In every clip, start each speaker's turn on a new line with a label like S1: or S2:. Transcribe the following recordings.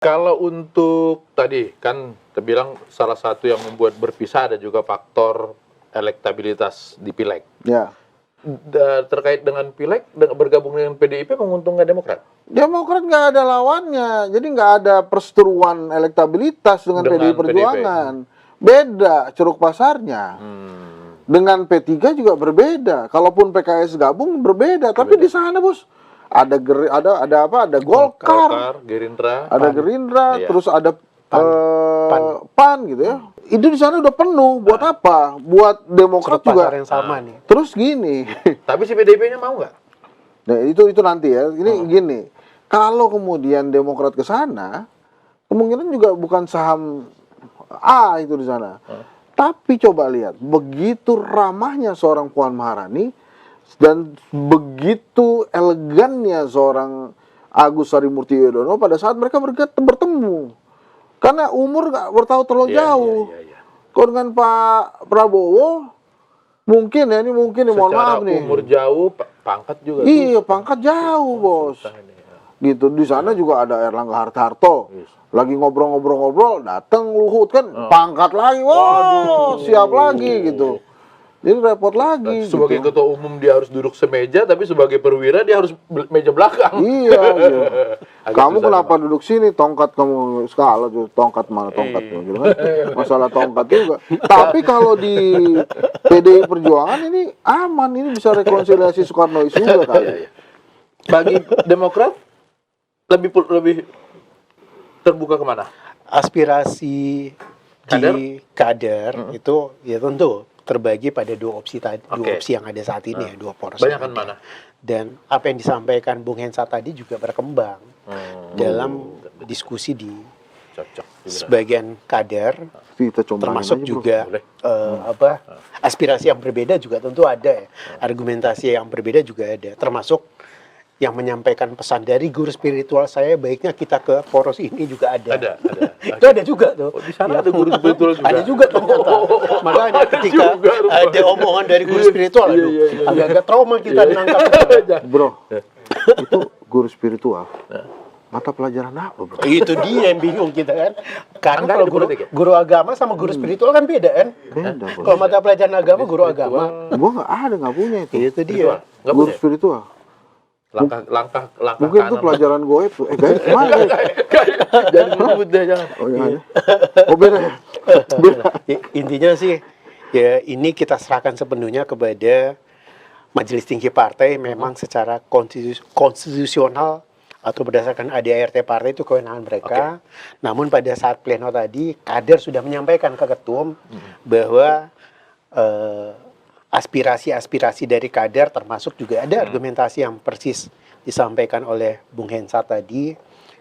S1: Kalau untuk tadi kan terbilang salah satu yang membuat berpisah ada juga faktor elektabilitas di Pileg.
S2: Ya.
S1: Terkait dengan Pileg, bergabung dengan PDIP menguntungkan Demokrat?
S2: Demokrat nggak ada lawannya, jadi nggak ada perseteruan elektabilitas dengan PDI Perjuangan. Beda ceruk pasarnya. Dengan P3 juga berbeda. Kalaupun PKS gabung berbeda, tapi di sana bos ada Golkar,
S1: Gerindra,
S2: ada Gerindra,
S1: iya.
S2: terus ada
S3: PAN.
S2: PAN gitu ya. Itu di sana udah penuh. Buat apa? Buat Demokrat
S3: Ceruk
S2: juga.
S3: pasar yang sama nih.
S2: Terus gini.
S1: Tapi si PDIP-nya mau nggak?
S2: Nah, itu nanti ya. Ini gini. Kalau kemudian Demokrat ke sana, kemungkinan juga bukan saham A itu di sana. Tapi coba lihat, begitu ramahnya seorang Puan Maharani dan begitu elegannya seorang Agus Harimurti Yudhoyono pada saat mereka bertemu. Karena umur nggak bertahu terlalu jauh. Kalau dengan Pak Prabowo, mungkin ya, ini mungkin ya, mohon maaf nih.
S1: Umur jauh, pangkat juga.
S2: Iya, pangkat jauh, bos. Gitu, di sana juga ada Erlangga Hartarto. Lagi ngobrol-ngobrol, datang Luhut kan, pangkat lagi, wah, siap lagi gitu. Jadi repot lagi.
S1: Sebagai
S2: gitu.
S1: ketua umum dia harus duduk semeja, tapi sebagai perwira dia harus meja belakang.
S2: Iya, iya. Kamu kenapa duduk sini? Tongkat kamu skala tuh, tongkat mana tongkat tuh, gitu kan? Masalah tongkat juga. Tapi kalau di PDI Perjuangan ini aman, ini bisa rekonsiliasi Soekarnois juga kali.
S1: Bagi Demokrat lebih terbuka kemana?
S3: Aspirasi di kader itu ya tentu terbagi pada dua opsi tadi, dua opsi yang ada saat ini ya, dua poros.
S1: Banyakan mana?
S3: Dan apa yang disampaikan Bung Hensa tadi juga berkembang dalam diskusi di sebagian kader, termasuk juga aspirasi yang berbeda juga tentu ada ya, argumentasi yang berbeda juga ada, termasuk yang menyampaikan pesan dari guru spiritual saya baiknya kita ke poros ini juga ada.
S1: Ada.
S3: Itu ada juga tuh.
S1: Oh, di sana ada guru spiritual juga.
S3: Ada juga ternyata. Makanya ketika ada omongan dari guru spiritual, agak-agak trauma kita nangkap.
S2: Bro, itu guru spiritual. Mata pelajaran apa, bro?
S3: Itu dia yang bingung kita kan. Karena kalau guru agama sama guru spiritual kan beda kan.
S2: Beda, bro.
S3: Kalau mata pelajaran agama guru agama.
S2: Gua nggak punya itu.
S3: Itu dia.
S2: Guru spiritual.
S1: Langkah
S2: mungkin itu pelajaran gue itu. Guys, mana?
S1: Jangan sebut deh, jangan.
S2: Oh, iya. Oh, beda ya?
S3: Intinya sih, ya ini kita serahkan sepenuhnya kepada Majelis Tinggi Partai. Memang secara konstitusional atau berdasarkan ADART partai itu kewenangan mereka. Namun pada saat pleno tadi, kader sudah menyampaikan ke ketum bahwa aspirasi-aspirasi dari kader, termasuk juga ada argumentasi yang persis disampaikan oleh Bung Hensa tadi,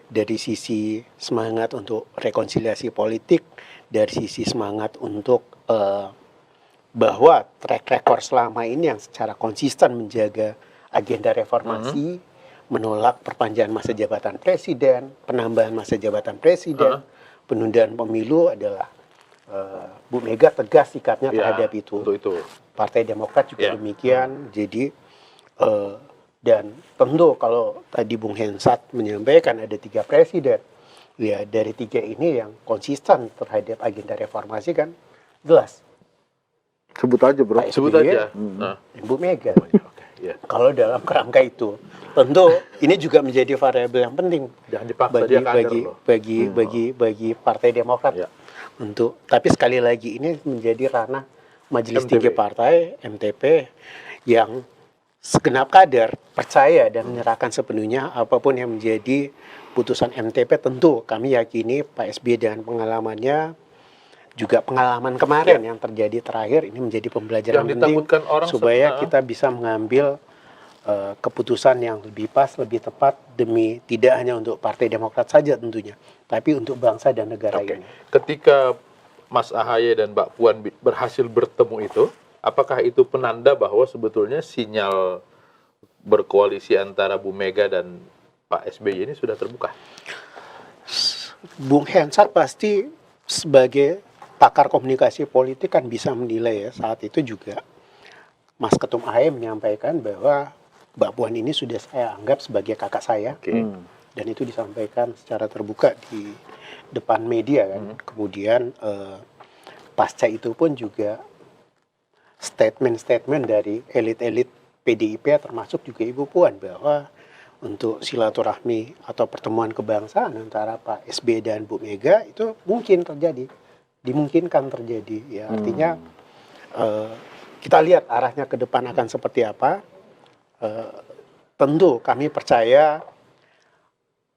S3: dari sisi semangat untuk rekonsiliasi politik, dari sisi semangat untuk bahwa track record selama ini yang secara konsisten menjaga agenda reformasi, menolak perpanjangan masa jabatan presiden, penambahan masa jabatan presiden, penundaan pemilu adalah Bu Mega tegas sikapnya terhadap itu. Partai Demokrat juga demikian. Jadi dan tentu kalau tadi Bung Hensat menyampaikan ada 3 presiden, ya dari 3 ini yang konsisten terhadap agenda reformasi kan jelas.
S2: Sebut aja, bro.
S1: Sebut aja.
S3: Bu Mega. Kalau dalam kerangka itu, tentu ini juga menjadi variabel yang penting bagi Partai Demokrat. Untuk, tapi sekali lagi ini menjadi ranah Majelis Tinggi Partai MTP yang segenap kader percaya dan menyerahkan sepenuhnya apapun yang menjadi putusan MTP. Tentu kami yakini Pak SBY dengan pengalamannya, juga pengalaman kemarin yang terjadi terakhir ini menjadi pembelajaran yang penting supaya kita bisa mengambil keputusan yang lebih pas, lebih tepat demi tidak hanya untuk Partai Demokrat saja tentunya, tapi untuk bangsa dan negara ini.
S1: Ketika Mas Ahaye dan Mbak Puan berhasil bertemu itu, apakah itu penanda bahwa sebetulnya sinyal berkoalisi antara Bu Mega dan Pak SBY ini sudah terbuka?
S3: Bung Hensat pasti sebagai pakar komunikasi politik kan bisa menilai ya. Saat itu juga Mas Ketum Ahaye menyampaikan bahwa Mbak Puan ini sudah saya anggap sebagai kakak saya. dan itu disampaikan secara terbuka di depan media kan. Kemudian pasca itu pun juga statement-statement dari elit-elit PDIP termasuk juga Ibu Puan bahwa untuk silaturahmi atau pertemuan kebangsaan antara Pak SBY dan Bu Mega itu mungkin terjadi, dimungkinkan terjadi. Ya artinya kita lihat arahnya ke depan akan seperti apa. Tentu kami percaya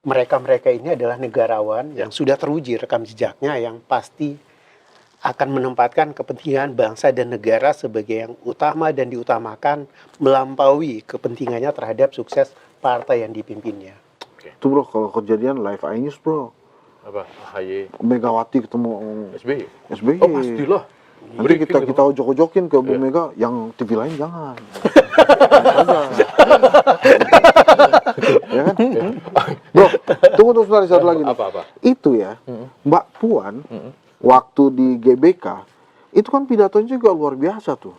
S3: mereka-mereka ini adalah negarawan yang sudah teruji rekam jejaknya, yang pasti akan menempatkan kepentingan bangsa dan negara sebagai yang utama dan diutamakan melampaui kepentingannya terhadap sukses partai yang dipimpinnya.
S2: Itu bro, kalau kejadian live iNews bro.
S1: Apa? AHY,
S2: Megawati ketemu
S1: SBY.
S2: SBY.
S1: Oh pastilah.
S2: Nanti kita ojok-ojokin ke Bu
S1: Iya.
S2: Mega, yang TV lain jangan. Ya kan? Bro, tunggu sebentar, satu lagi nih.
S1: Apa-apa?
S2: Itu ya, Mbak Puan waktu di GBK itu kan pidatonya juga luar biasa tuh.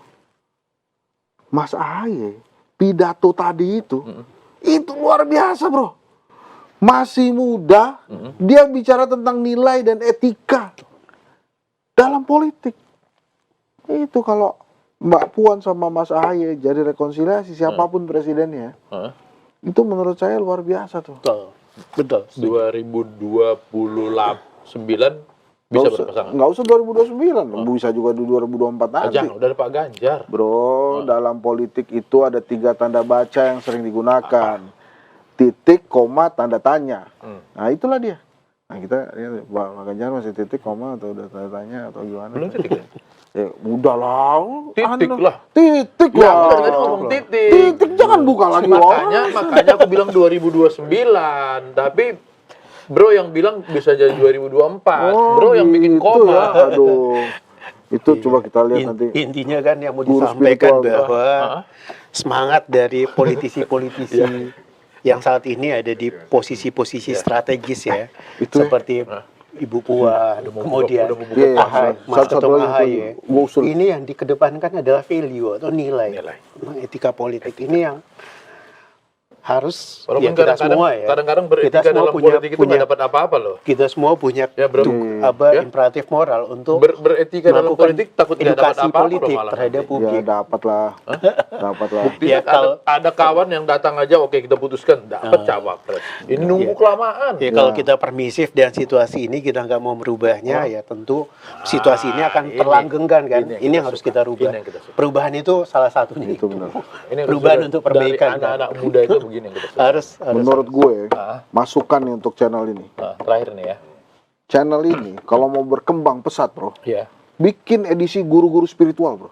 S2: Mas AHY pidato tadi itu luar biasa bro. Masih muda, dia bicara tentang nilai dan etika dalam politik. Itu kalau Mbak Puan sama Mas AHY jadi rekonsiliasi siapapun presidennya, itu menurut saya luar biasa tuh.
S3: Betul.
S1: 2029 bisa berpasangan.
S2: Nggak usah 2029, bisa juga di 2024 nanti.
S1: Jangan, udah ada Pak Ganjar.
S2: Bro, dalam politik itu ada 3 tanda baca yang sering digunakan. Titik, koma, tanda tanya. Nah, itulah dia. Nah, kita lihat Pak Ganjar masih titik, koma, atau udah tanda tanya, atau gimana.
S1: Belum titik ya?
S2: Ya, udah lah.
S1: Titik lah.
S2: Titik
S1: Ya,
S2: lah.
S1: udah tadi ngomong titik.
S2: Titik, jangan buka lagi.
S1: Makanya aku bilang 2029. Tapi Bro yang bilang bisa jadi 2024. Bro yang bikin
S2: gitu
S1: koma.
S2: ya. Aduh. Itu coba kita lihat nanti.
S3: Intinya kan yang mau
S2: Guru
S3: disampaikan
S2: spiritual.
S3: bahwa semangat dari politisi-politisi yang saat ini ada di posisi-posisi strategis ya,
S2: Itu ya.
S3: seperti Ibu Puan, kemudian
S1: udah mau buka
S2: Iya,
S3: Mas
S2: satu
S3: Ketum
S2: lagi,
S3: AHY.
S2: gua usul.
S3: Ini yang dikedepankan adalah value atau nilai. Etika politik ini yang harus
S1: Walaupun
S3: ya kita semua ya.
S1: kadang-kadang
S3: kita
S1: beretika
S3: semua
S1: dalam politik itu nggak dapat apa-apa loh.
S3: Kita semua punya
S1: Ya, bro. Ya.
S3: imperatif moral untuk
S1: Beretika dalam
S3: melakukan
S1: politik takut nggak dapat
S3: edukasi
S1: apa-apa loh
S3: politik
S1: malah.
S3: terhadap
S2: Ya
S3: publik.
S2: dapat lah. Dapat lah.
S1: Buktinya
S3: Ya, kalau-
S1: ada kawan yang datang aja, oke kita putuskan, dapat cawapres. Ini nunggu kelamaan.
S3: Ya, kalau kita permisif dan situasi ini kita nggak mau merubahnya, ya tentu situasi ini akan terlanggengkan kan. Ini yang harus kita rubah.
S1: Ini yang kita suka.
S3: Perubahan itu salah satunya
S2: Itu benar.
S1: Ini yang
S3: perubahan
S1: sudah
S3: untuk
S1: dari
S3: perbaikan kan.
S1: anak-anak muda itu begini yang kita suka.
S3: harus
S2: Menurut gue, masukan nih untuk channel ini.
S1: Nah, terakhir nih ya.
S2: Channel ini kalau mau berkembang pesat bro,
S1: Ya.
S2: bikin edisi guru-guru spiritual bro.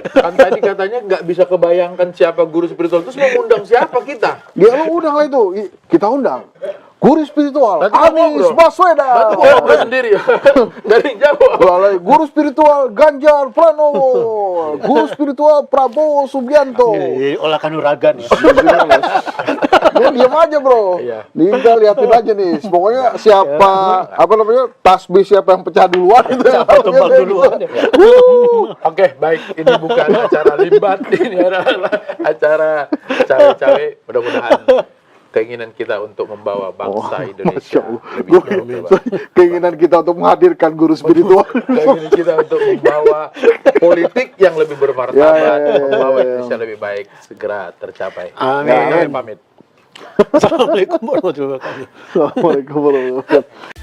S1: Kan tadi katanya nggak bisa kebayangkan siapa guru spiritual, terus mau undang siapa kita?
S2: Dia lu undang lah itu, kita undang. Guru spiritual,
S1: Nanti mau
S2: Anies
S1: ngobrol.
S2: Baswedan.
S1: Nanti mau ngobrol sendiri ya. Dari jauh.
S2: Lalai, guru spiritual Ganjar Pranowo, guru spiritual Prabowo Subianto.
S3: olah kanuragan ya.
S2: Dia diam aja bro.
S1: Iya.
S2: Tinggal liatin aja nih. Pokoknya siapa apa namanya tasbih siapa yang pecah duluan itu.
S3: Siapa tumbang duluan ya.
S1: Oke, baik. Ini bukan acara limbat, ini adalah acara cawe-cawe. Mudah-mudahan keinginan kita untuk membawa bangsa Indonesia lebih jauh.
S2: Keinginan kita untuk menghadirkan guru spiritual.
S1: Keinginan kita untuk membawa politik yang lebih bermartabat,
S2: Ya.
S1: membawa Indonesia lebih baik segera tercapai.
S3: Amin.
S1: Saya pamit.
S3: Assalamualaikum warahmatullahi wabarakatuh.
S2: Assalamualaikum warahmatullahi wabarakatuh.